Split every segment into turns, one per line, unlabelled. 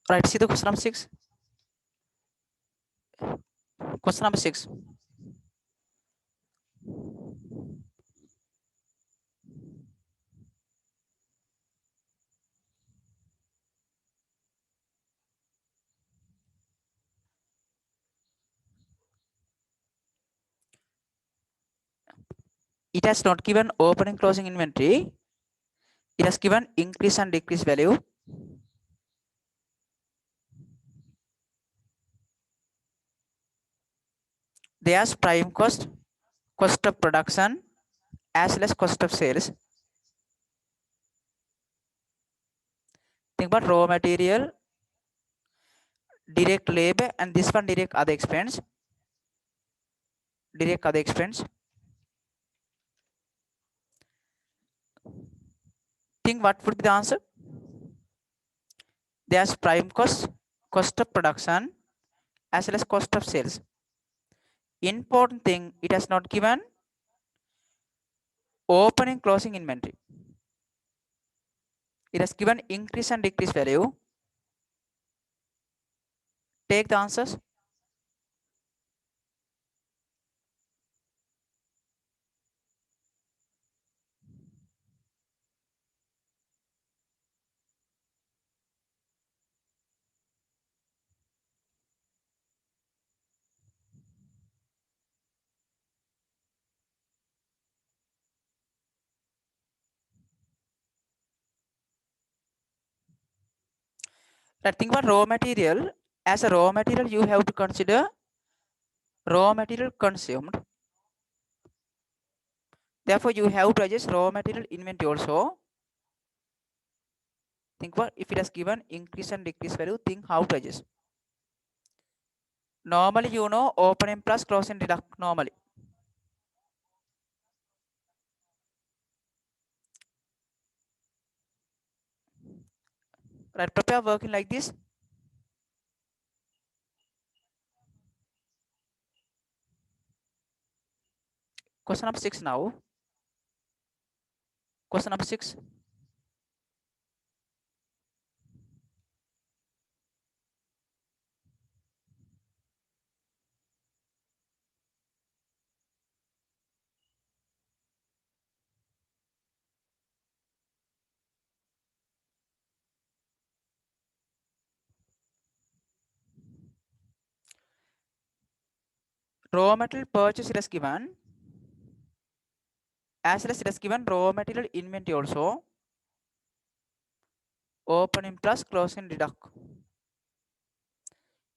Right, see the question number 6. Question number 6. It has not given opening closing inventory. It has given increase and decrease value. There's prime cost, cost of production, as well as cost of sales. Think about raw material, direct labor, and this one direct other expense. Direct other expense. Think what would be the answer? There's prime cost, cost of production, as well as cost of sales. Important thing, it has not given opening closing inventory. It has given increase and decrease value. Take the answers. Right, think about raw material. As a raw material, you have to consider raw material consumed. Therefore, you have to adjust raw material inventory also. Think about if it has given increase and decrease value, think how to adjust. Normally, you know, opening plus closing deduct normally. Right, prepare working like this. Question number 6 now. Question number 6. Raw material purchase it has given, as well as it has given raw material inventory also. Opening plus closing deduct.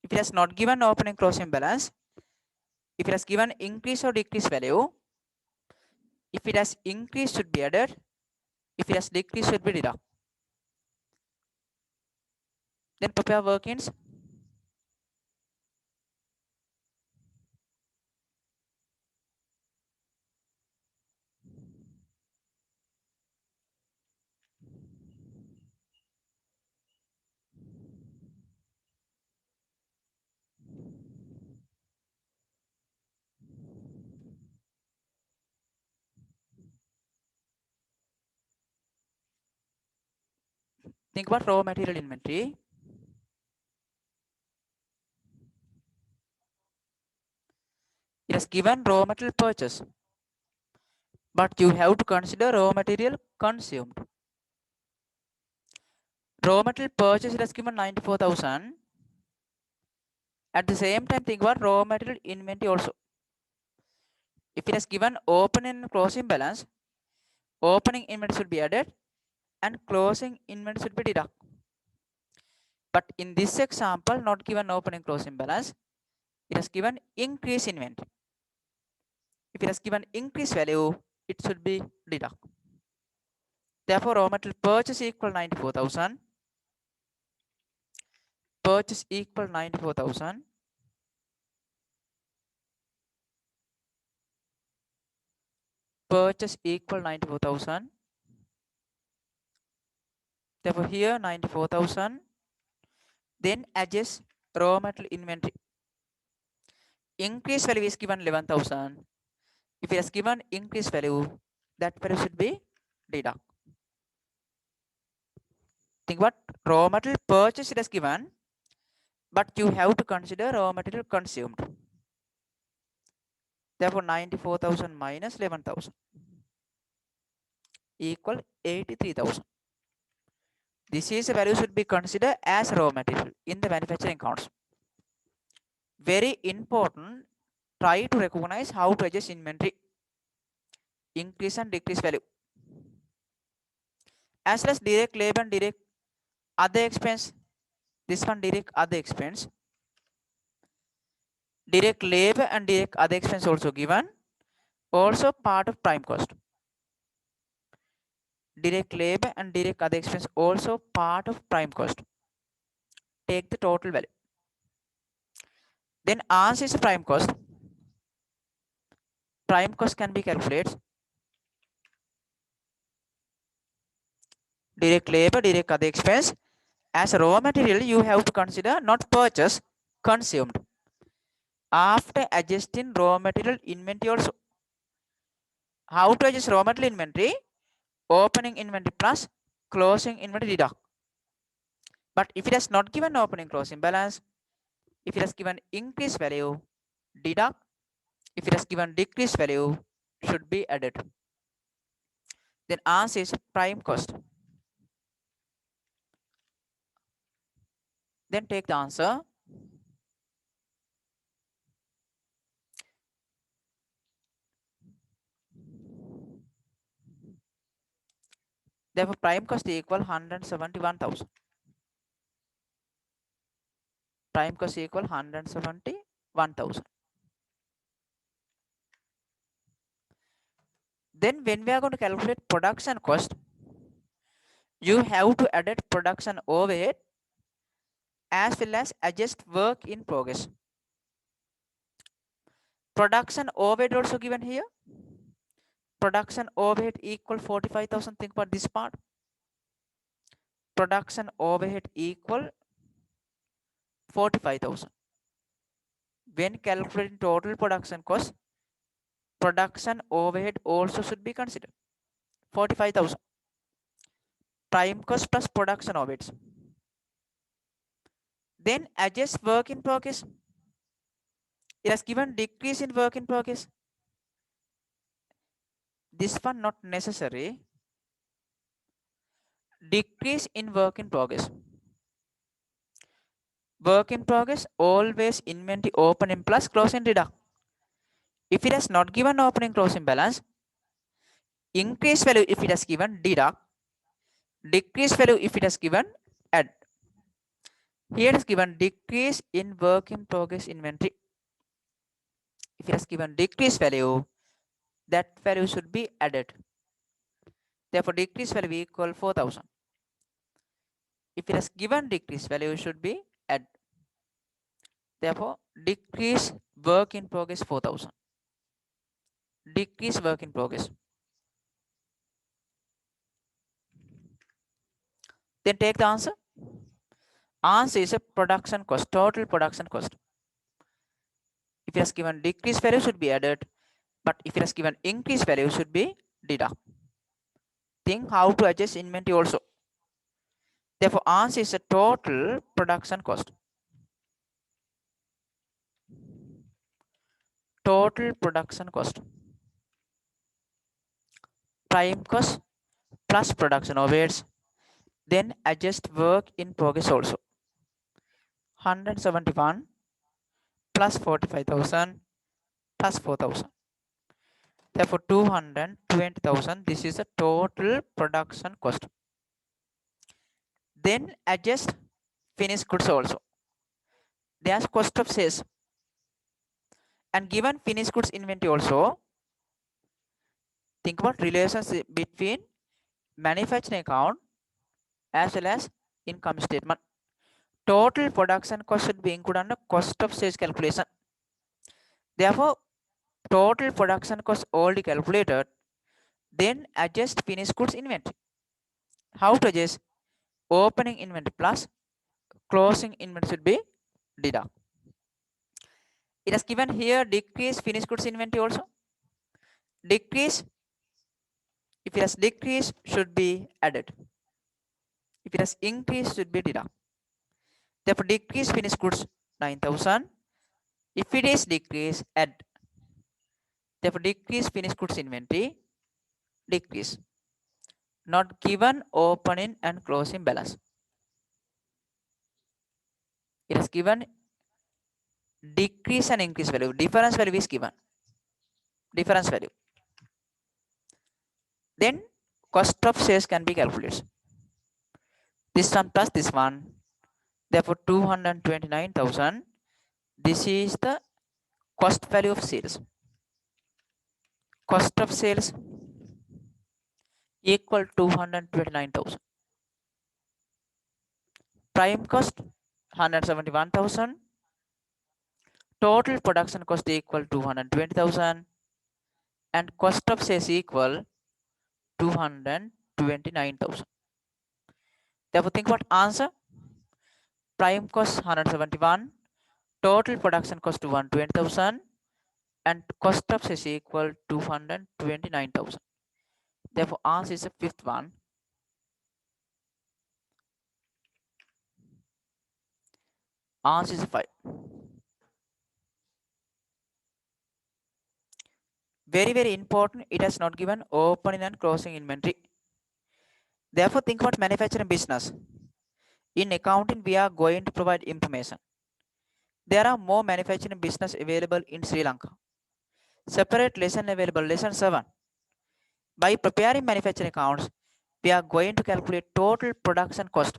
If it has not given opening closing balance, if it has given increase or decrease value, if it has increased should be added, if it has decreased should be deduct. Then prepare workings. Think about raw material inventory. It has given raw material purchase, but you have to consider raw material consumed. Raw material purchase it has given 94,000. At the same time, think about raw material inventory also. If it has given opening and closing balance, opening inventory should be added and closing inventory should be deducted. But in this example, not given opening closing balance, it has given increase inventory. If it has given increase value, it should be deducted. Therefore, raw material purchase equal 94,000. Purchase equal 94,000. purchase equal 94,000. Therefore here 94,000. Then adjust raw material inventory. Increase value is given 11,000. If it is given increase value, that value should be deduct. Think what raw material purchase it is given, but you have to consider raw material consumed. Therefore 94,000 minus 11,000 equal 83,000. This is a value should be considered as raw material in the manufacturing counts. Very important, try to recognize how to adjust inventory, increase and decrease value. As well as direct labor and direct other expense. This one direct other expense. Direct labor and direct other expense also given. Also part of prime cost. Direct labor and direct other expense also part of prime cost. Take the total value. Then answer is prime cost. Prime cost can be calculated. Direct labor, direct other expense. As a raw material, you have to consider not purchase, consumed. After adjusting raw material inventory also. How to adjust raw material inventory? Opening inventory plus closing inventory deduct. But if it has not given opening closing balance, if it has given increase value, deduct. If it has given decrease value, should be added. Then answer is prime cost. Then take the answer. Therefore, prime cost equal 171,000. Prime cost equal 171,000. Then when we are going to calculate production cost, you have to add production overhead as well as adjust work in progress. Production overhead also given here. Production overhead equal 45,000. Think about this part. Production overhead equal 45,000. When calculating total production cost, production overhead also should be considered. 45,000. Prime cost plus production overheads. Then adjust work in progress. It has given decrease in work in progress. This one not necessary. Decrease in work in progress. Work in progress always inventory opening plus closing deduct. If it has not given opening closing balance, increase value if it has given deduct, decrease value if it has given add. Here it is given decrease in work in progress inventory. If it has given decrease value, that value should be added. Therefore, decrease value equal 4,000. If it has given decrease value should be add. Therefore, decrease work in progress 4,000. Decrease work in progress. Then take the answer. Answer is a production cost, total production cost. If it has given decrease value should be added, but if it has given increase value should be deduct. Think how to adjust inventory also. Therefore, answer is a total production cost. Total production cost. Prime cost plus production overheads. Then adjust work in progress also. 171 plus 45,000 plus 4,000. Therefore, 220,000. This is the total production cost. Then adjust finished goods also. There's cost of sales. And given finished goods inventory also, think about relations between manufacturing account as well as income statement. Total production cost should be included under cost of sales calculation. Therefore, total production cost already calculated. Then adjust finished goods inventory. How to adjust? Opening inventory plus closing inventory should be deduct. It has given here decrease finished goods inventory also. Decrease, if it has decreased, should be added. If it has increased, should be deduct. Therefore, decrease finished goods 9,000. If it is decrease, add. Therefore, decrease finished goods inventory, decrease. Not given opening and closing balance. It is given decrease and increase value. Difference value is given. Difference value. Then cost of sales can be calculated. This one plus this one. Therefore, 229,000. This is the cost value of sales. Cost of sales equal 229,000. Prime cost 171,000. Total production cost equal 220,000. And cost of sales equal 229,000. Therefore, think about answer. Prime cost 171. Total production cost 220,000. And cost of sales equal 229,000. Therefore, answer is the fifth one. Answer is 5. Very, very important. It has not given opening and closing inventory. Therefore, think about manufacturing business. In accounting, we are going to provide information. There are more manufacturing business available in Sri Lanka. Separate lesson available, lesson 7. By preparing manufacturing accounts, we are going to calculate total production cost.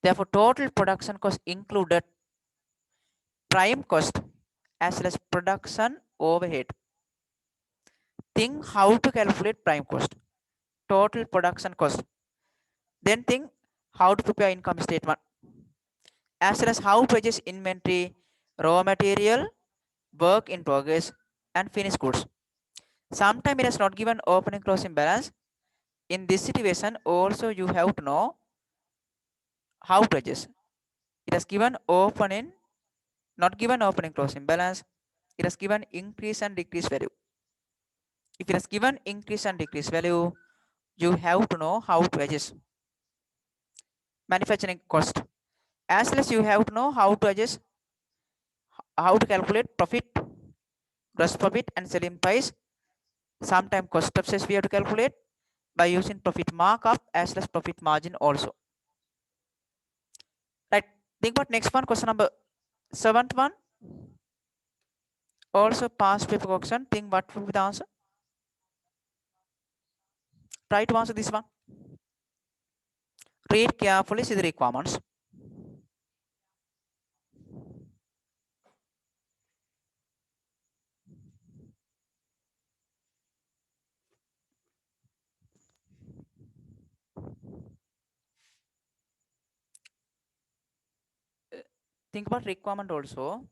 Therefore, total production cost included prime cost as well as production overhead. Think how to calculate prime cost, total production cost. Then think how to prepare income statement, as well as how to adjust inventory, raw material, work in progress, and finished goods. Sometimes it has not given opening closing balance. In this situation, also you have to know how to adjust. It has given opening, not given opening closing balance. It has given increase and decrease value. If it has given increase and decrease value, you have to know how to adjust manufacturing cost. As well as you have to know how to adjust, how to calculate profit, gross profit, and selling price. Sometimes cost of sales we have to calculate by using profit markup as well as profit margin also. Right. Think about next one, question number 7th one. Also past paper question. Think what will be the answer. Try to answer this one. Read carefully, see the requirements. Think about requirement also.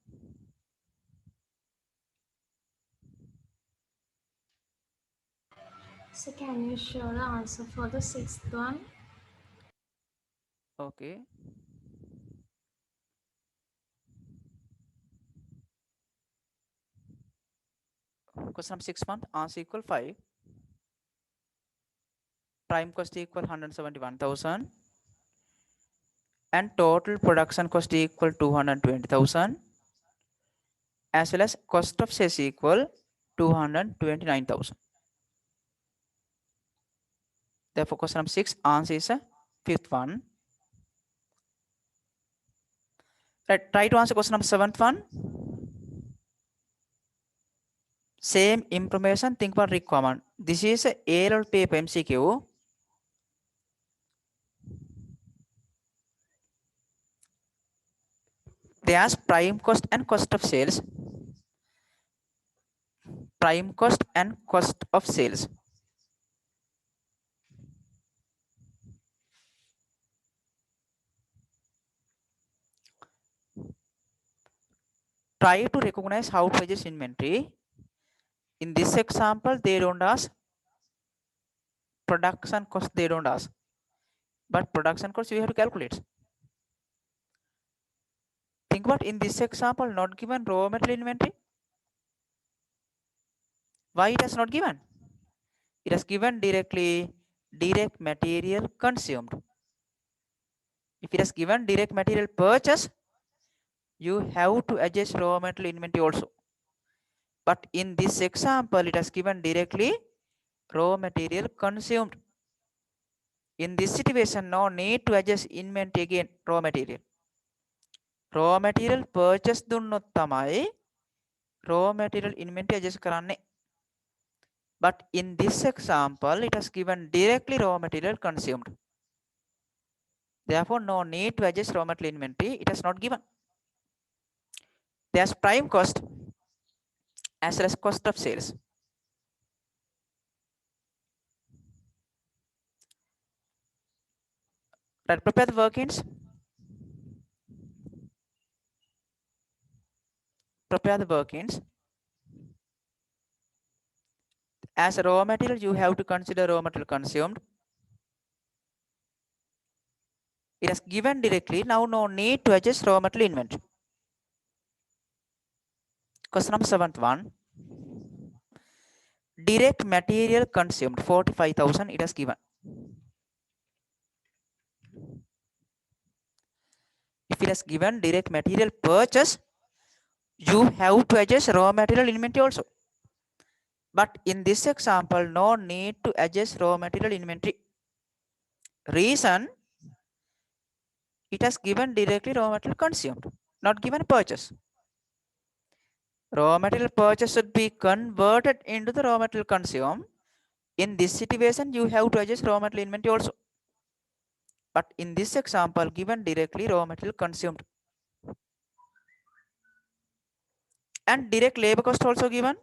So can you show the answer for the 6th one?
Okay. Question number 6 month, answer equal 5. Prime cost equal 171,000. And total production cost equal 220,000. As well as cost of sales equal 229,000. Therefore, question number 6, answer is a fifth one. Right, try to answer question number 7th one. Same information, think about requirement. This is a A-level paper MCQ. There's prime cost and cost of sales. Prime cost and cost of sales. Try to recognize how to adjust inventory. In this example, they don't ask Production cost they don't ask, but production cost you have to calculate. Think about in this example, not given raw material inventory. Why it has not given? It has given directly direct material consumed. If it has given direct material purchase, you have to adjust raw material inventory also. But in this example, it has given directly raw material consumed. In this situation, no need to adjust inventory again, raw material. Raw material purchase දුන්නොත් තමයි raw material inventory adjust කරන්නේ. But in this example, it has given directly raw material consumed. Therefore, no need to adjust raw material inventory. It has not given. There's prime cost as well as cost of sales. Right, prepare the workings. Prepare the workings. As a raw material, you have to consider raw material consumed. It is given directly. Now, no need to adjust raw material inventory. Question number 71. Direct material consumed 45,000. It is given. If it is given direct material purchase, you have to adjust raw material inventory also. But in this example, no need to adjust raw material inventory. Reason, it has given directly raw material consumed, not given purchase. Raw material purchase should be converted into the raw material consumed. In this situation, you have to adjust raw material inventory also. But in this example, given directly raw material consumed. And direct labor cost also given.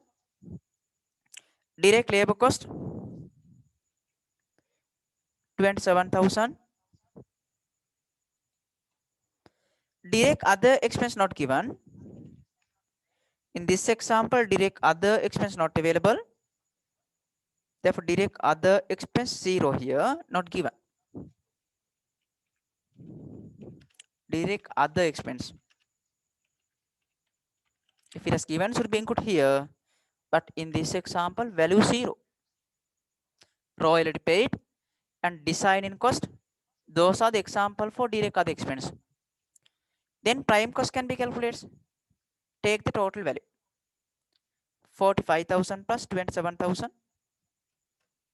Direct labor cost 27,000. Direct other expense not given. In this example, direct other expense not available. Therefore, direct other expense 0 here, not given. Direct other expense. If it is given, should be included here. But in this example, value 0. Royalty paid and design in cost. Those are the example for direct other expense. Then prime cost can be calculated. Take the total value. 45,000 plus 27,000.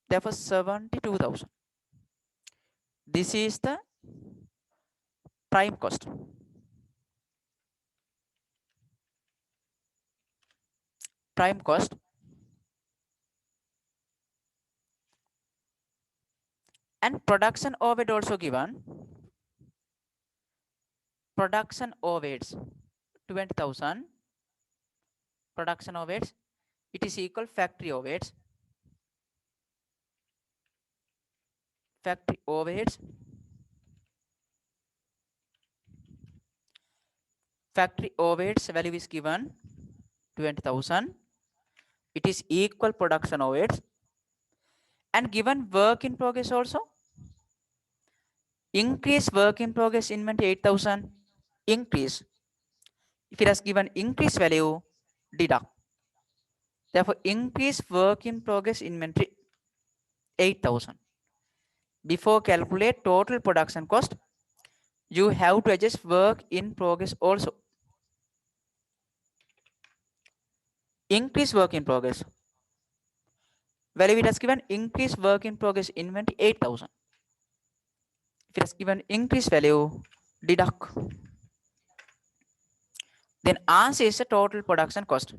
Therefore, 72,000. This is the prime cost. Prime cost. And production overhead also given. Production overheads 20,000. Production overheads. It is equal factory overheads. Factory overheads. Factory overheads value is given 20,000. It is equal production overheads. And given work in progress also. Increase work in progress inventory 8,000. Increase. If it has given increase value, deduct. Therefore, increase work in progress inventory 8,000. Before calculate total production cost, you have to adjust work in progress also. Increase work in progress. Value it has given increase work in progress inventory 8,000. If it has given increase value, deduct. Then answer is the total production cost.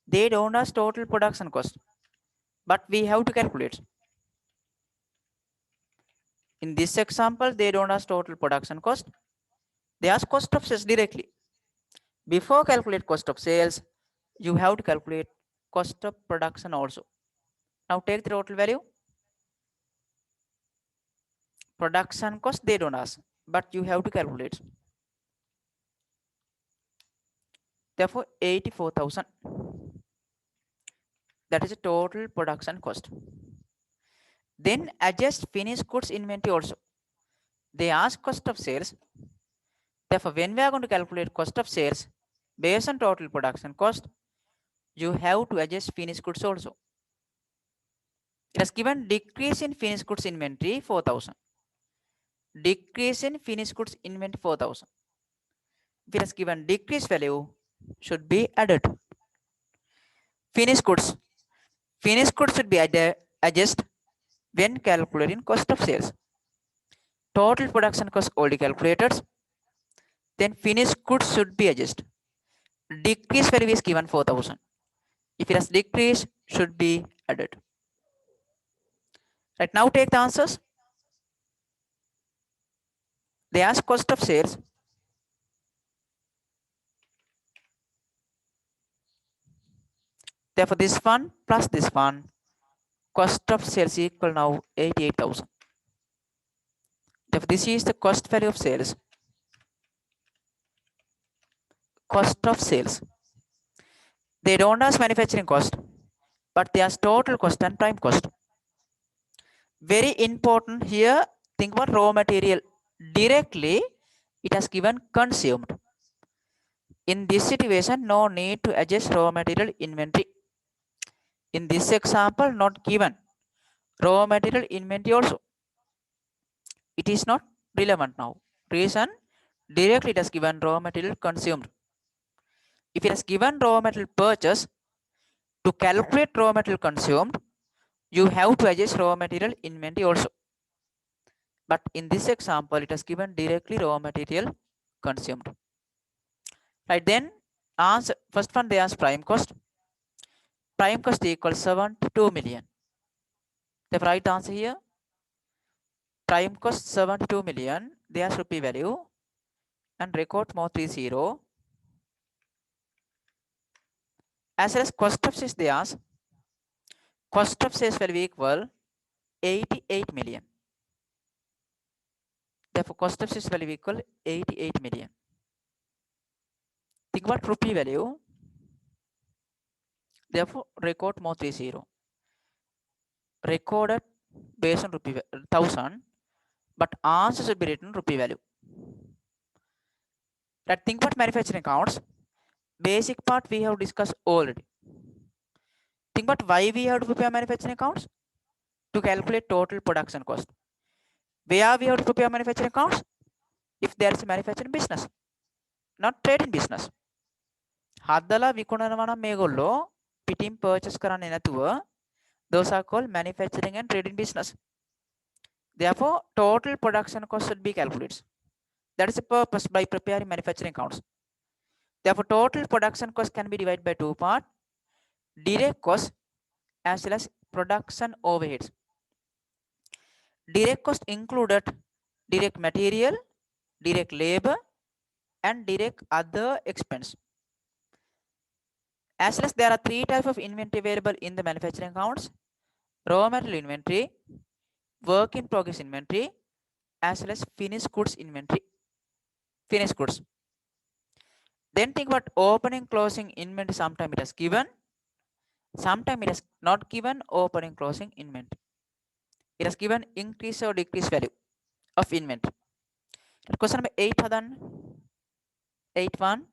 They don't ask total production cost, but we have to calculate. In this example, they don't ask total production cost. They ask cost of sales directly. Before calculate cost of sales, you have to calculate cost of production also. Now take the total value. Production cost they don't ask, but you have to calculate. Therefore, 84,000. That is a total production cost. Then adjust finished goods inventory also. They ask cost of sales. Therefore, when we are going to calculate cost of sales based on total production cost, you have to adjust finished goods also. It has given decrease in finished goods inventory 4,000. Decrease in finished goods inventory 4,000. If it has given decrease value, should be added. Finished goods. Finished goods should be adjusted when calculating cost of sales. Total production cost already calculated. Then finished goods should be adjusted. Decrease value is given 4,000. If it has decreased, should be added. Right now, take the answers. They ask cost of sales. Therefore, this one plus this one, cost of sales equal now 88,000. Therefore, this is the cost value of sales. Cost of sales. They don't ask manufacturing cost, but they ask total cost and prime cost. Very important here, think about raw material. Directly, it has given consumed. In this situation, no need to adjust raw material inventory. In this example, not given raw material inventory also. It is not relevant now. Reason, directly it has given raw material consumed. If it has given raw material purchase, to calculate raw material consumed, you have to adjust raw material inventory also. But in this example, it has given directly raw material consumed. Right, then answer first one, they ask prime cost. Prime cost equals 72 million. The right answer here, prime cost 72 million. They ask rupee value and record more 30. As well as cost of sales, they ask cost of sales will be equal 88 million. Therefore, cost of sales will be equal 88 million. Think about rupee value. Therefore, record more 30. Recorded based on rupee 1000, but answer should be written rupee value. That think about manufacturing accounts. Basic part we have discussed already. Think about why we have to prepare manufacturing accounts to calculate total production cost. Where we have to prepare manufacturing accounts? If there is a manufacturing business, not trading business. හදලා විකුණනවා නම් මේගොල්ලෝ පිටින් purchase කරන්නේ නැතුව, those are called manufacturing and trading business. Therefore, total production cost should be calculated. That is the purpose by preparing manufacturing accounts. Therefore, total production cost can be divided by two parts: direct cost as well as production overheads. Direct cost included direct material, direct labor, and direct other expense. As well as there are three types of inventory available in the manufacturing accounts: raw material inventory, work in progress inventory, as well as finished goods inventory. Finished goods. Then think about opening closing inventory. Sometimes it is given, sometimes it is not given opening closing inventory. It has given increase or decrease value of inventory. Question number 8 hadan 81.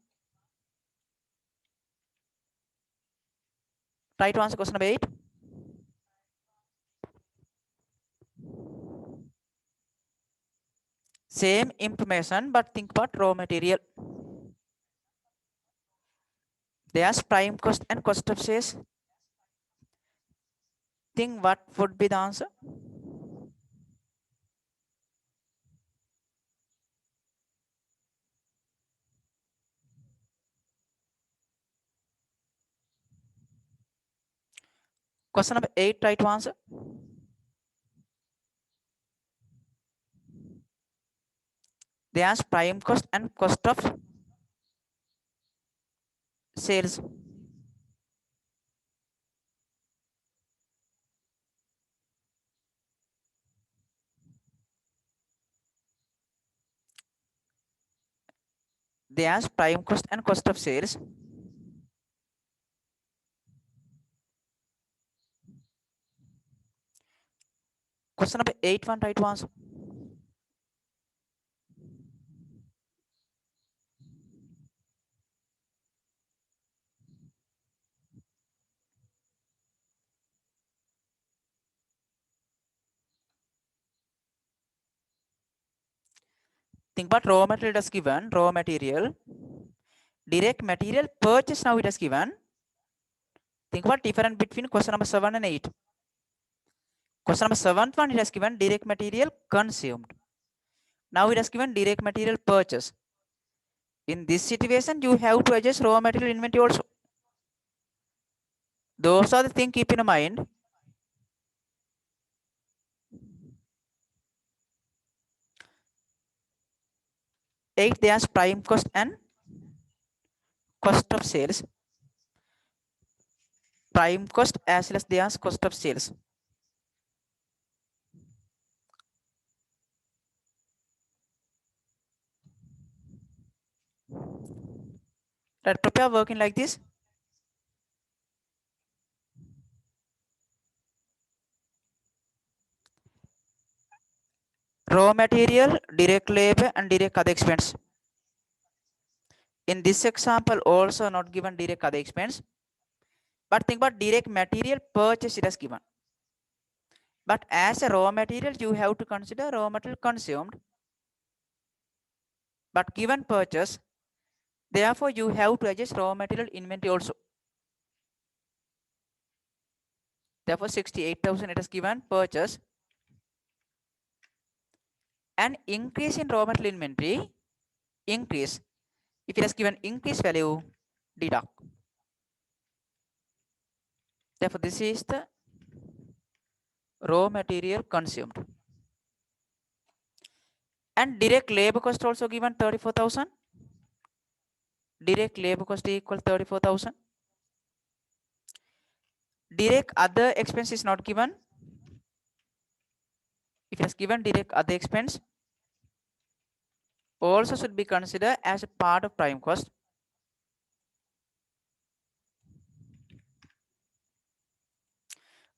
Try to answer question number 8. Same information, but think about raw material. They ask prime cost and cost of sales. Think what would be the answer? Question number 8, try to answer. They ask prime cost and cost of sales. They ask prime cost and cost of sales. Question number 8, one right to answer. Think about raw material is given, raw material, direct material purchase now it is given. Think about difference between question number 7 and 8. Question number 7th one, it has given direct material consumed. Now it has given direct material purchase. In this situation, you have to adjust raw material inventory also. Those are the things keep in mind. Take there's prime cost and cost of sales. Prime cost as well as there's cost of sales. Right, prepare working like this. Raw material, direct labor, and direct other expense. In this example, also not given direct other expense. But think about direct material purchase it is given. But as a raw material, you have to consider raw material consumed. But given purchase, therefore you have to adjust raw material inventory also. Therefore 68,000 it is given purchase. An increase in raw material inventory, increase. If it has given increase value, deduct. Therefore this is the raw material consumed. And direct labor cost also given 34,000. Direct labor cost equal 34,000. Direct other expense is not given. If it is given direct other expense, also should be considered as a part of prime cost.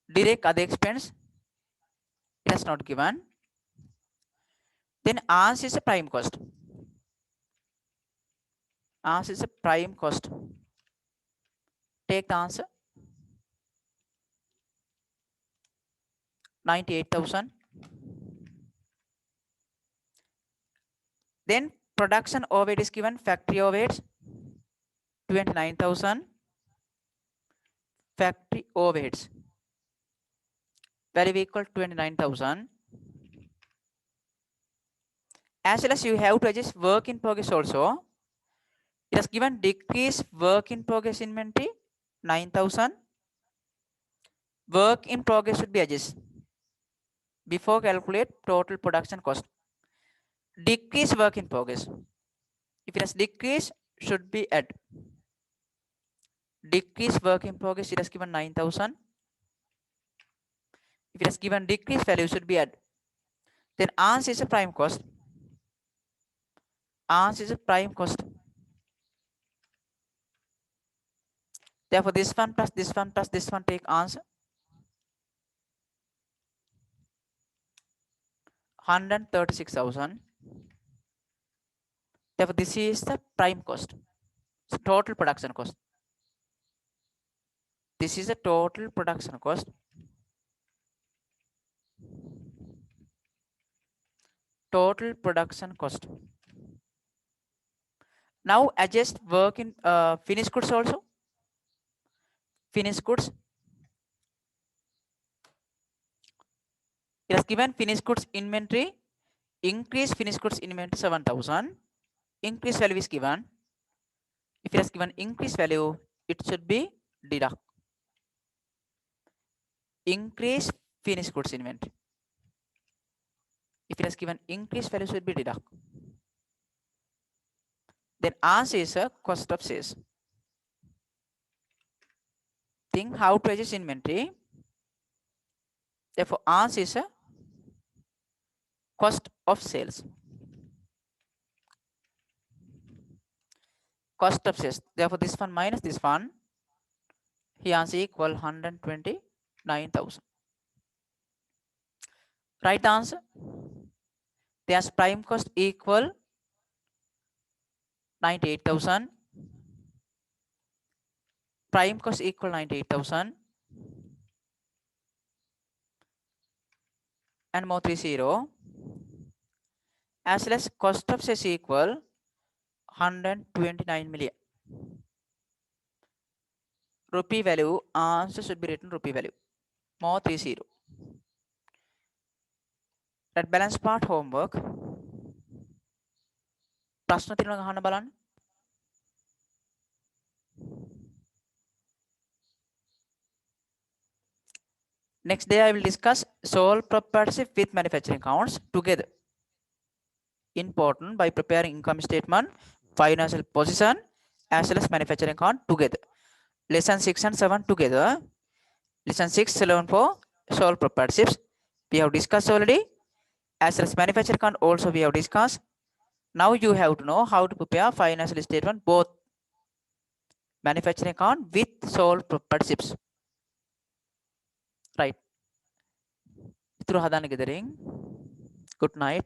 Direct other expense, it is not given. Then answer is a prime cost. Answer is a prime cost. Take the answer. 98,000. Then production overhead is given, factory overheads 29,000. Factory overheads value equal 29,000. As well as you have to adjust work in progress also. It has given decrease work in progress inventory 9,000. Work in progress should be adjusted before calculate total production cost. Decrease work in progress. If it has decreased, should be add. Decrease work in progress, it has given 9,000. If it has given decrease value, should be add. Then answer is a prime cost. Answer is a prime cost. Therefore, this one plus this one plus this one take answer. 136,000. Therefore, this is the prime cost. So total production cost. This is the total production cost. Total production cost. Now adjust work in finished goods also. Finished goods. It has given finished goods inventory. Increase finished goods inventory 7,000. Increase value is given. If it has given increase value, it should be deduct. Increase finished goods inventory. If it has given increase value, should be deduct. Then answer is a cost of sales. Think how to adjust inventory. Therefore, answer is a cost of sales. Cost of sales. Therefore, this one minus this one. Here answer equal 129,000. Right answer. There's prime cost equal 98,000. Prime cost equal 98,000. And more 30. As well as cost of sales equal 129 million. Rupee value, answer should be written rupee value. More 30. That balance part homework. ප්‍රශ්න තියෙනවා අහන්න බලන්න. Next day I will discuss sole proprietorship with manufacturing accounts together. Important by preparing income statement, financial position as well as manufacturing account together. Lesson 6 and 7 together. Lesson 6, 11 for sole proprietorships. We have discussed already. As well as manufacturing account also we have discussed. Now you have to know how to prepare financial statement, both manufacturing account with sole proprietorships. Right. Itu හදාන්න ගෙදරින්. Good night.